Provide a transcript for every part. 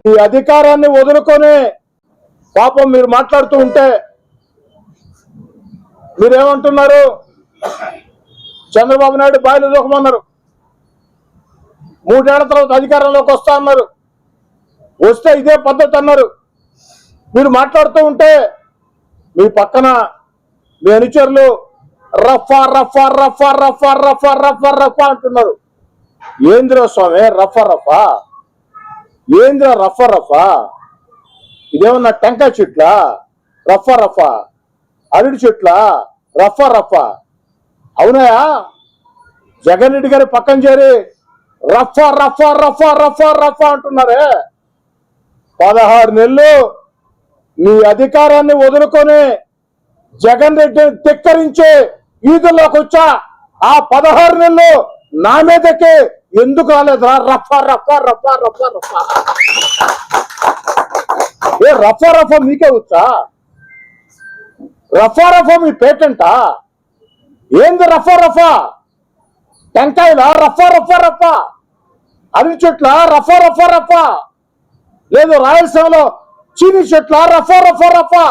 ఈ అధికారాన్ని వదులుకొని పాపం మీరు మాట్లాడుతూ ఉంటే మీరేమంటున్నారు? చంద్రబాబు నాయుడు బాయిలు దూకమన్నారు, 3 ఏళ్ల తర్వాత అధికారంలోకి వస్తా అన్నారు, వస్తే ఇదే పద్ధతి అన్నారు. మీరు మాట్లాడుతూ ఉంటే మీ పక్కన మీ అనుచరులు రఫా రఫా రఫా రఫా రఫా రఫా రఫా అంటున్నారు. ఏంద్ర స్వామి రఫా రఫా? ఏంద్ర రఫా రఫా? ఇదేమన్నా టెంకాయ చెట్ల రఫా రఫా? అరటి చెట్ల రఫా రఫా? అవునాయా? జగన్ రెడ్డి గారి పక్కన చేరి రఫా రఫా రఫా రఫా రఫా అంటున్నారే. 16 నెలలు మీ అధికారాన్ని వదులుకొని జగన్ రెడ్డిని ధిక్కరించి ఈదుల్లోకి వచ్చా. ఆ 16 నెలలు నా మీదకి ఎందుకు రాలేదురా? రఫా రఫా రఫా రఫా రఫా. ఏ రఫా రఫా మీకే వచ్చా? రఫా రఫా మీ పేటెంటా? ఏంది రఫా రఫా? టెంకాయల రఫా రఫా రఫా? అరటి చెట్ల రఫా రఫా రఫా? లేదు రాయలసీమలో చీని చెట్ల రఫా రఫా రఫా?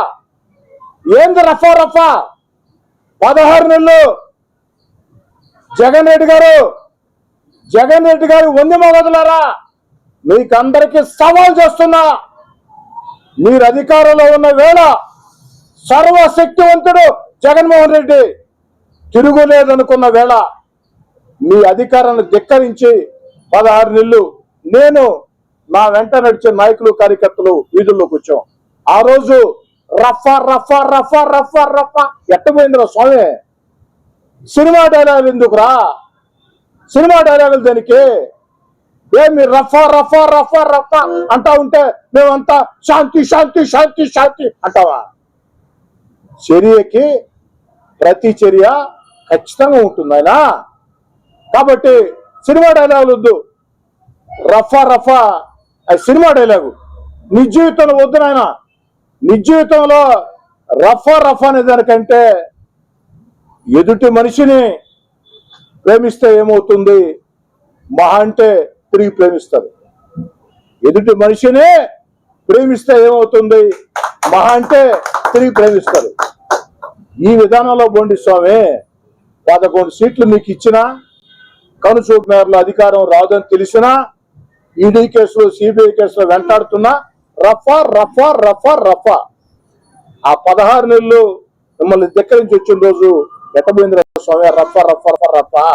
ఏంది రఫా రఫా? 16 నెలలు జగన్ రెడ్డి గారు వంది మొగదులారా, మీకందరికీ సవాల్ చేస్తున్నా. మీరు అధికారంలో ఉన్న వేళ సర్వశక్తివంతుడు జగన్మోహన్ రెడ్డి, తిరుగులేదనుకున్న వేళ మీ అధికారాన్ని ధిక్కరించి 16 నెలలు నేను నా వెంట నడిచే నాయకులు కార్యకర్తలు వీధుల్లోకి వచ్చాం. ఆ రోజు రఫా రఫా రఫా రఫా రఫా ఎట్టపోయిందిరా స్వామి? సినిమా డైలాగులు ఎందుకురా? సినిమా డైలాగులు దానికి మీరు రఫా రఫా రఫా రఫా అంటా ఉంటే మేమంతా శాంతి శాంతి శాంతి శాంతి అంటావా? చర్యకి ప్రతి చర్య ఖచ్చితంగా ఉంటుంది ఆయన. కాబట్టి సినిమా డైలాగులు వద్దు. రఫా రఫా సినిమా డైలాగు నిజ జీవితంలో వద్దు నాయన. నిజ జీవితంలో రఫా రఫా అనే దానికంటే ఎదుటి మనిషిని ప్రేమిస్తే ఏమవుతుంది? మహా అంటే తిరిగి ప్రేమిస్తారు. ఎదుటి మనిషిని ప్రేమిస్తే ఏమవుతుంది? మహా అంటే తిరిగి ప్రేమిస్తారు. ఈ విధానంలో బోండి స్వామి. 11 సీట్లు మీకు ఇచ్చినా, కనుచూపు మేరలో అధికారం రాదని తెలిసినా, ఈడీ కేసులో సిబిఐ కేసులో వెంటాడుతున్నా రఫా రఫా రఫా రఫా. ఆ 16 నెలలు మిమ్మల్ని ధిక్కరించి వచ్చిన రోజు ఎట్టబోయింది స్వామి? రఫా రఫా రఫా రఫా.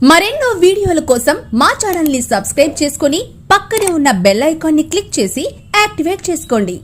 మరెన్నో వీడియోల కోసం మా ఛానల్ ని సబ్స్క్రైబ్ చేసుకుని పక్కనే ఉన్న బెల్ ఐకాన్ ని క్లిక్ చేసి యాక్టివేట్ చేసుకోండి.